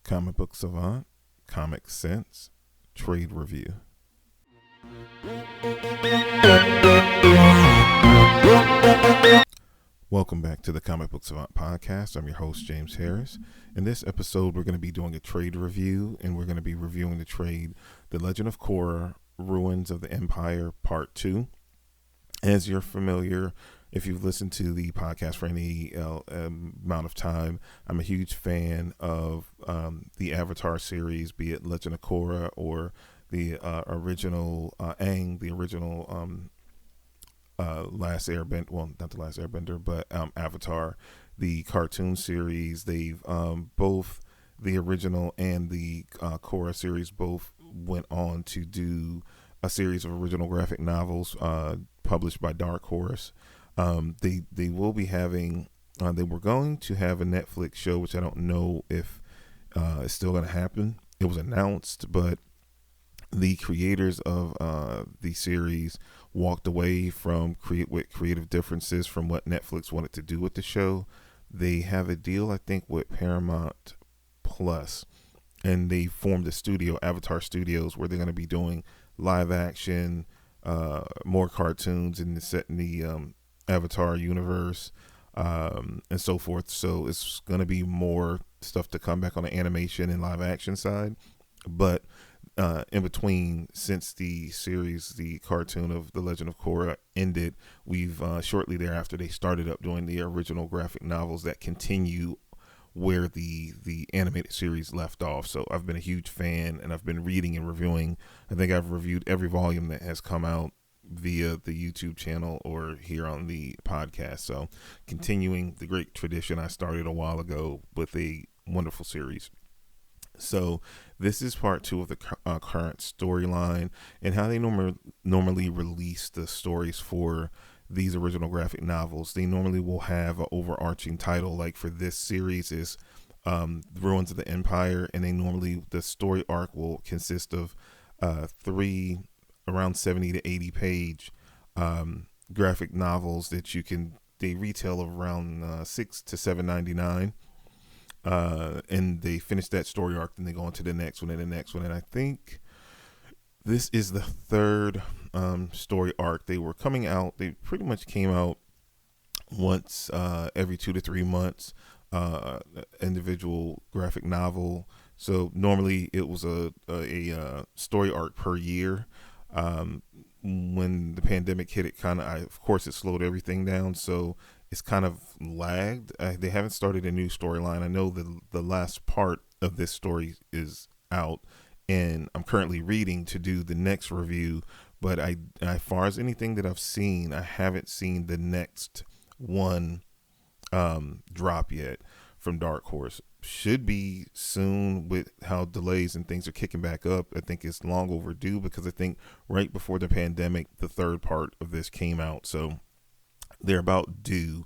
Comic Book Savant, Comic Sense, Trade Review. Welcome back to the Comic Book Savant podcast. I'm your host, James Harris. In this episode, we're going to be doing a trade review, and we're going to be reviewing the trade The Legend of Korra, Ruins of the Empire, Part 2. As you're familiar, if you've listened to the podcast for any amount of time, I'm a huge fan of the Avatar series, be it Legend of Korra or the original Aang, the original Last Airbender, well, not the Last Airbender, but Avatar, the cartoon series. They've both the original and the Korra series both went on to do a series of original graphic novels published by Dark Horse. They will be having they were going to have a Netflix show, which I don't know if it's still going to happen. It was announced, but the creators of the series walked away from creative differences from what Netflix wanted to do with the show. They have a deal, I think, with Paramount Plus, and they formed a studio, Avatar Studios, where they're going to be doing live action, more cartoons in the Avatar universe, and so forth. So it's going to be more stuff to come back on the animation and live action side. But in between, since the series, the cartoon of The Legend of Korra ended, we've shortly thereafter, they started up doing the original graphic novels that continue where the animated series left off. So I've been a huge fan, and I've been reading and reviewing. I think I've reviewed every volume that has come out via the YouTube channel or here on the podcast. So continuing the great tradition I started a while ago with a wonderful series. So this is part 2 of the current storyline and how they normally release the stories for these original graphic novels. They normally will have an overarching title, like for this series is Ruins of the Empire, and the story arc will consist of 3 around 70 to 80 page graphic novels that they retail around $6 to $7.99. And they finish that story arc, then they go on to the next one and the next one. And I think this is the third story arc. They were coming out, they pretty much came out once every 2 to 3 months, individual graphic novel. So normally it was a story arc per year. When the pandemic hit, of course it slowed everything down. So it's kind of lagged. They haven't started a new storyline. I know the last part of this story is out, and I'm currently reading to do the next review. But as far as anything that I've seen, I haven't seen the next one drop yet from Dark Horse. Should be soon with how delays and things are kicking back up. I think it's long overdue because I think right before the pandemic, the third part of this came out. So they're about due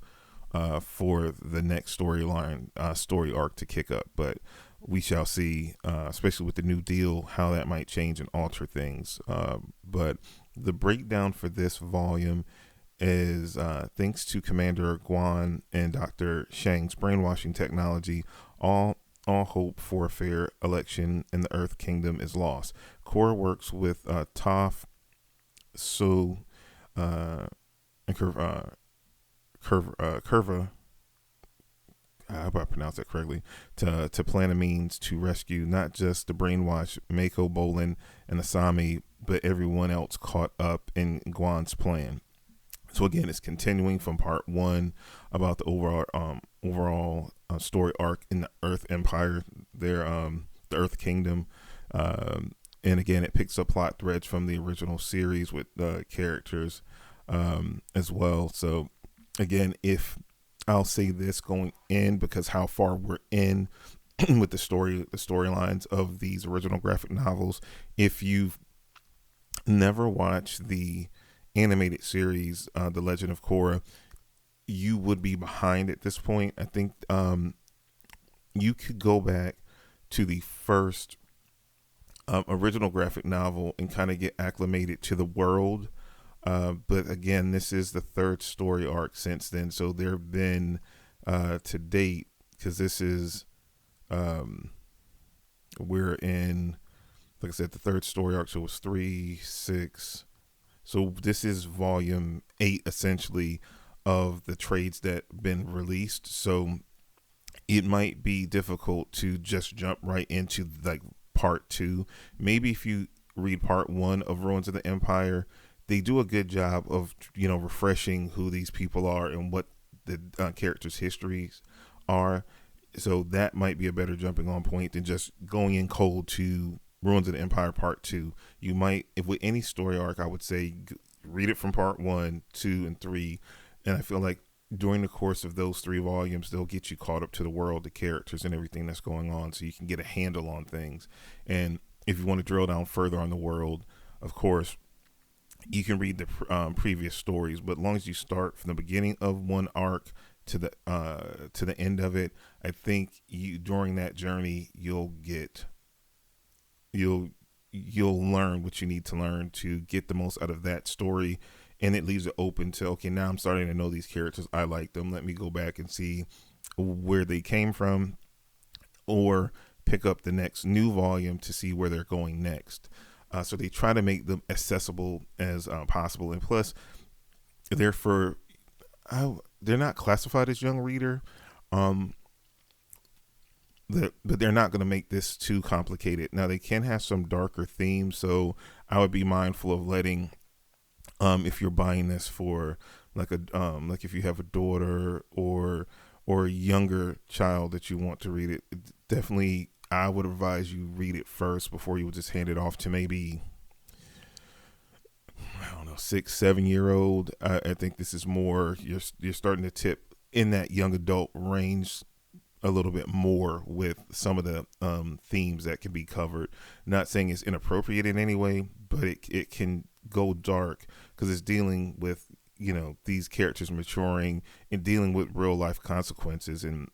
for the next story arc to kick up. But we shall see, especially with the new deal, how that might change and alter things. But the breakdown for this volume is thanks to Commander Guan and Dr. Shang's brainwashing technology, all hope for a fair election in the Earth Kingdom is lost. Korra works with Toph, So, and Curva, I hope I pronounced that correctly, to plan a means to rescue not just the brainwashed Mako, Bolin, and Asami, but everyone else caught up in Guan's plan. So again, it's continuing from part 1 about the overall story arc in the Earth Empire, the Earth Kingdom, and again, it picks up plot threads from the original series with characters as well. So again, if I'll say this going in, because how far we're in with the storylines of these original graphic novels, if you've never watched the animated series, The Legend of Korra, you would be behind at this point. I think you could go back to the first original graphic novel and kind of get acclimated to the world. But again, this is the third story arc since then. So there have been to date, because this is We're in, like I said, the third story arc. So it was 3, 6. So this is volume 8 essentially of the trades that been released. So it might be difficult to just jump right into like part 2. Maybe if you read part 1 of Ruins of the Empire, they do a good job of refreshing who these people are and what the characters' histories are. So that might be a better jumping on point than just going in cold to Ruins of the Empire Part 2. You might, if with any story arc, I would say read it from Part 1, 2, and 3. And I feel like during the course of those 3 volumes, they'll get you caught up to the world, the characters, and everything that's going on so you can get a handle on things. And if you want to drill down further on the world, of course, you can read the previous stories, but as long as you start from the beginning of one arc to the end of it, I think you during that journey you'll learn what you need to learn to get the most out of that story, and it leaves it open to, okay, now I'm starting to know these characters. I like them. Let me go back and see where they came from, or pick up the next new volume to see where they're going next. So they try to make them accessible as possible, and plus, they're they're not classified as young reader, but they're not going to make this too complicated. Now they can have some darker themes, so I would be mindful of letting, if you're buying this for like if you have a daughter or a younger child that you want to read it, definitely I would advise you read it first before you would just hand it off to maybe, I don't know, 6, 7 year old. I think this is more, you're starting to tip in that young adult range a little bit more with some of the themes that can be covered. Not saying it's inappropriate in any way, but it can go dark because it's dealing with these characters maturing and dealing with real life consequences, and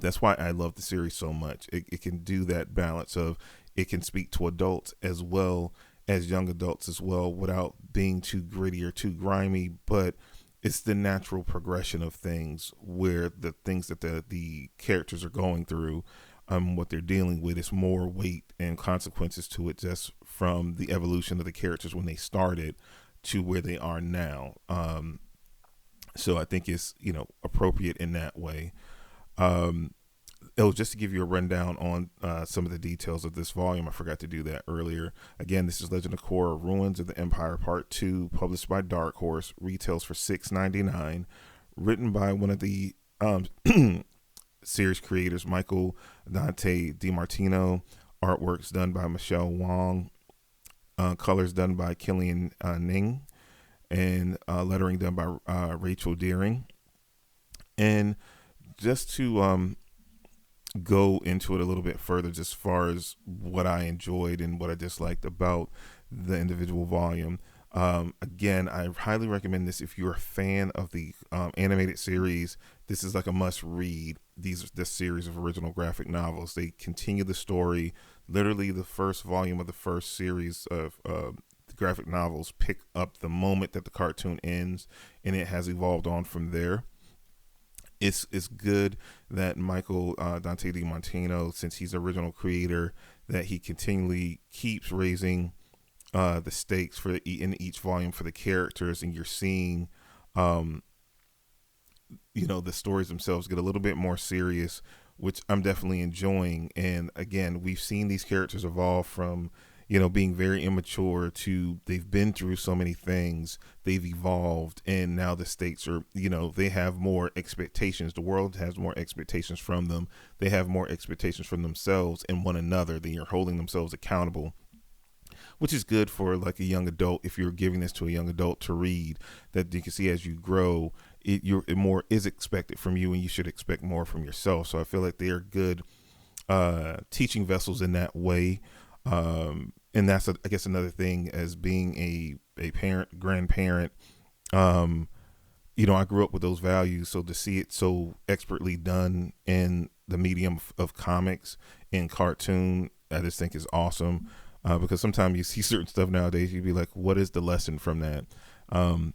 that's why I love the series so much. It can do that balance of, it can speak to adults as well as young adults as well without being too gritty or too grimy, but it's the natural progression of things where the things that the characters are going through, what they're dealing with, is more weight and consequences to it just from the evolution of the characters when they started to where they are now. So I think it's appropriate in that way. Just to give you a rundown on some of the details of this volume. I forgot to do that earlier. Again, this is Legend of Korra: Ruins of the Empire Part 2, published by Dark Horse, retails for $6.99, written by one of the series creators, Michael Dante DiMartino, artworks done by Michelle Wong, colors done by Killian Ning, and lettering done by Rachel Deering. And just to go into it a little bit further, just as far as what I enjoyed and what I disliked about the individual volume. Again, I highly recommend this if you're a fan of the animated series. This is like a must read. This series of original graphic novels. They continue the story. Literally, the first volume of the first series of graphic novels pick up the moment that the cartoon ends, and it has evolved on from there. It's good that Michael Dante DiMartino, since he's the original creator, that he continually keeps raising the stakes in each volume for the characters, and you're seeing, the stories themselves get a little bit more serious, which I'm definitely enjoying. And again, we've seen these characters evolve from being very immature to they've been through so many things, they've evolved, and now the stakes are, they have more expectations. The world has more expectations from them. They have more expectations from themselves and one another. They are holding themselves accountable, which is good for like a young adult. If you're giving this to a young adult to read, that you can see as you grow, more is expected from you, and you should expect more from yourself. So I feel like they are good teaching vessels in that way. And that's, I guess, another thing as being a parent, grandparent. I grew up with those values. So to see it so expertly done in the medium of comics and cartoon, I just think is awesome. Because sometimes you see certain stuff nowadays, you'd be like, what is the lesson from that? And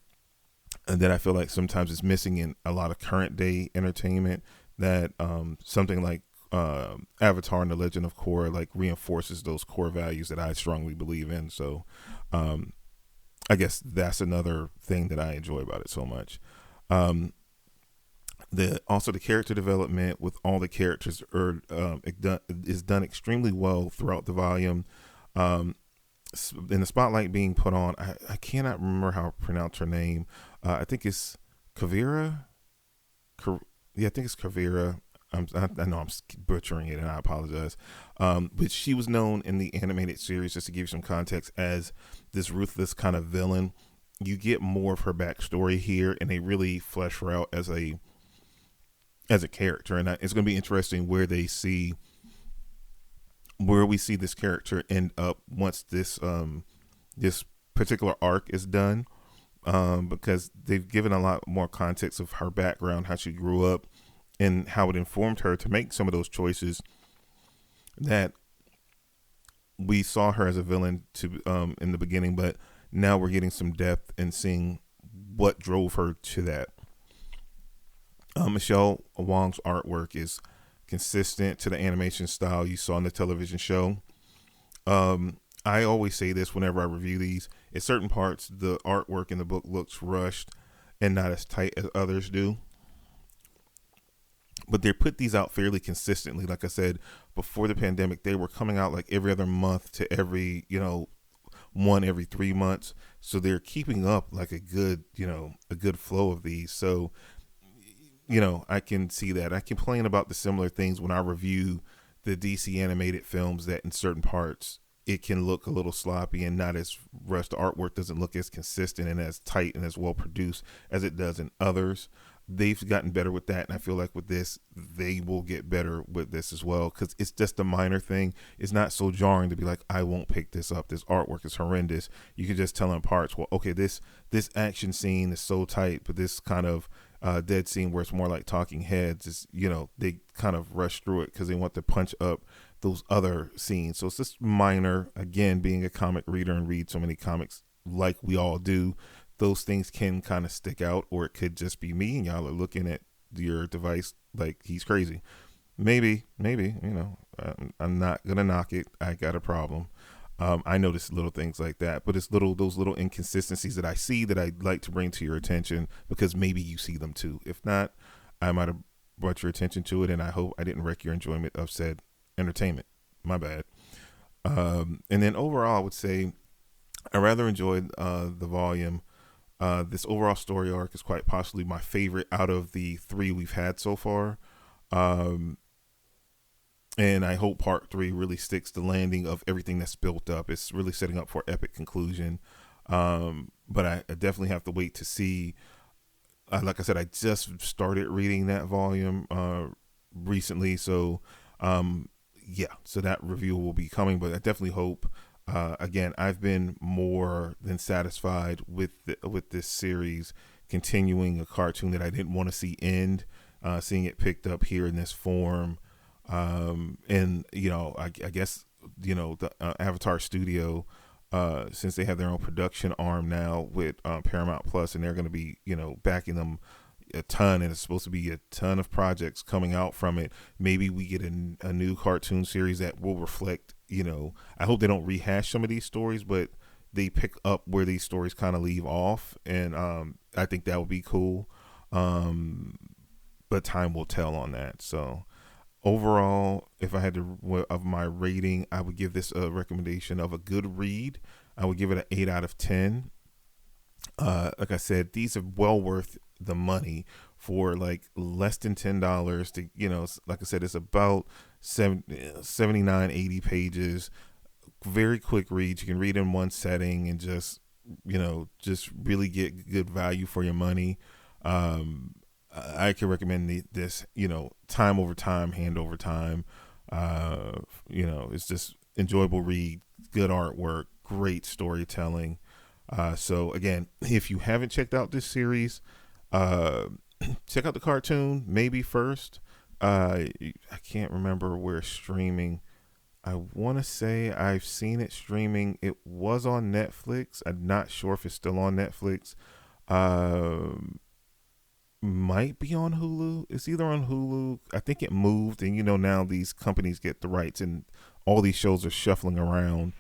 then I feel like sometimes it's missing in a lot of current day entertainment, that something like Avatar and the Legend of Korra like reinforces those core values that I strongly believe in. So I guess that's another thing that I enjoy about it so much. Um, the character development with all the characters is done extremely well throughout the volume. Um, in the spotlight being put on, I cannot remember how to pronounce her name. I think it's Kavira. Yeah, I think it's Kavira. I know I'm butchering it, and I apologize. But she was known in the animated series, just to give you some context, as this ruthless kind of villain. You get more of her backstory here, and they really flesh her out as a character. And it's going to be interesting where we see this character end up once this particular arc is done. Because they've given a lot more context of her background, how she grew up, and how it informed her to make some of those choices that we saw her as a villain to in the beginning, but now we're getting some depth and seeing what drove her to that. Michelle Wong's artwork is consistent to the animation style you saw in the television show. I always say this whenever I review these. At certain parts, the artwork in the book looks rushed and not as tight as others do. But they put these out fairly consistently. Like I said, before the pandemic, they were coming out like every other month to one every 3 months. So they're keeping up like a good flow of these. So, I can see that. I complain about the similar things when I review the DC animated films, that in certain parts it can look a little sloppy and not as rushed. The artwork doesn't look as consistent and as tight and as well produced as it does in others. They've gotten better with that, and I feel like with this, they will get better with this as well, because it's just a minor thing. It's not so jarring to be like, I won't pick this up. This artwork is horrendous. You can just tell in parts, well, okay, this action scene is so tight, but this kind of dead scene where it's more like talking heads is, they kind of rush through it because they want to punch up those other scenes. So it's just minor. Again, being a comic reader and read so many comics like we all do, those things can kind of stick out, or it could just be me and y'all are looking at your device like he's crazy. Maybe, I'm not gonna knock it. I got a problem. I notice little things like that, but it's those little inconsistencies that I see that I'd like to bring to your attention, because maybe you see them too. If not, I might have brought your attention to it, and I hope I didn't wreck your enjoyment of said entertainment. My bad. And then overall, I would say I rather enjoyed the volume. This overall story arc is quite possibly my favorite out of the 3 we've had so far. And I hope part 3 really sticks the landing of everything that's built up. It's really setting up for an epic conclusion. But I definitely have to wait to see. Like I said, I just started reading that volume recently. So, so that review will be coming. But I definitely hope. Again, I've been more than satisfied with this series continuing a cartoon that I didn't want to see end. Seeing it picked up here in this form. And I guess the Avatar Studio, since they have their own production arm now with Paramount Plus, and they're going to be backing them a ton, and it's supposed to be a ton of projects coming out from it. Maybe we get a new cartoon series that will reflect. I hope they don't rehash some of these stories, but they pick up where these stories kind of leave off, and I think that would be cool. But time will tell on that. So. Overall, if I had to, of my rating, I would give this a recommendation of a good read. I would give it an 8 out of 10. Like I said, these are well worth the money for like less than $10 to, like I said, it's about 79, 80 pages, very quick read. You can read in one setting and just really get good value for your money. I can recommend this, time over time, hand over time. It's just enjoyable read, good artwork, great storytelling. So again, if you haven't checked out this series, check out the cartoon maybe first. I can't remember where it's streaming. I want to say I've seen it streaming. It was on Netflix. I'm not sure if it's still on Netflix. might be on Hulu. It's either on Hulu. I think it moved, and now these companies get the rights, and all these shows are shuffling around.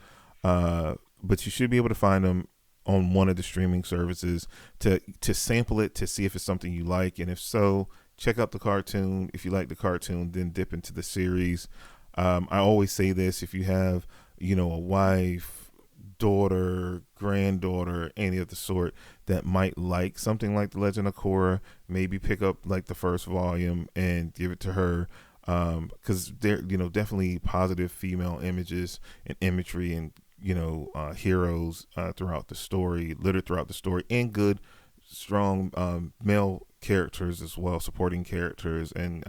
But you should be able to find them on one of the streaming services to sample it, to see if it's something you like, and if so, check out the cartoon. If you like the cartoon, then dip into the series. I always say this: if you have a wife, daughter, granddaughter, any of the sort that might like something like The Legend of Korra, maybe pick up like the first volume and give it to her, because they're definitely positive female images and imagery, and heroes throughout the story, littered throughout the story, and good strong male characters as well, supporting characters, and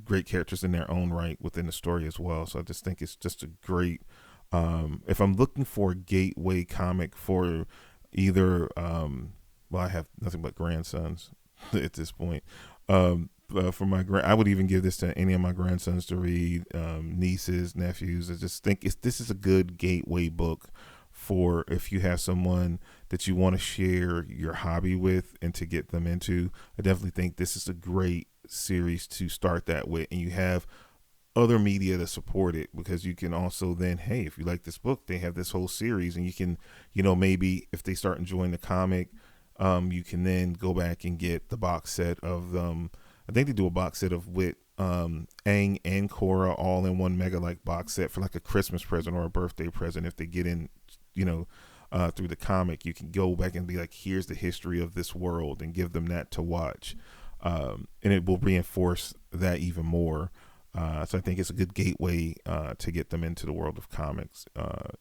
great characters in their own right within the story as well. So I just think it's just a great, if I'm looking for a gateway comic for either, well, I have nothing but grandsons at this point. For I would even give this to any of my grandsons to read, nieces, nephews. I just think this is a good gateway book for if you have someone that you want to share your hobby with and to get them into. I definitely think this is a great series to start that with, and you have other media to support it, because you can also then, hey, if you like this book, they have this whole series, and you can maybe if they start enjoying the comic, you can then go back and get the box set of I think they do a box set of with Aang and Korra all in one mega like box set for like a Christmas present or a birthday present. If they get in through the comic, you can go back and be like, here's the history of this world, and give them that to watch, and it will reinforce that even more. So I think it's a good gateway to get them into the world of comics,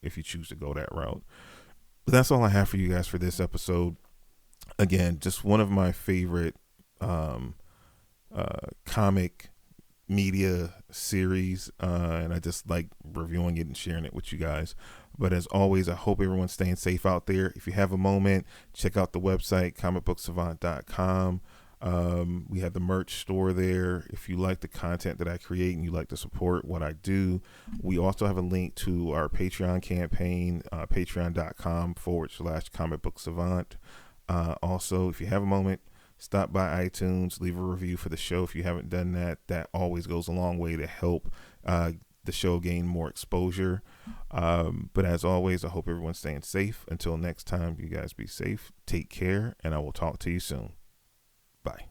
if you choose to go that route. But that's all I have for you guys for this episode. Again, just one of my favorite comic media series, and I just like reviewing it and sharing it with you guys. But as always, I hope everyone's staying safe out there. If you have a moment, check out the website comicbooksavant.com. We have the merch store there. If you like the content that I create and you like to support what I do, we also have a link to our Patreon campaign, patreon.com/comicbooksavant. Also, if you have a moment, stop by iTunes, leave a review for the show. If you haven't done that, that always goes a long way to help the show gain more exposure. But as always, I hope everyone's staying safe. Until next time, you guys be safe, take care, and I will talk to you soon. Bye.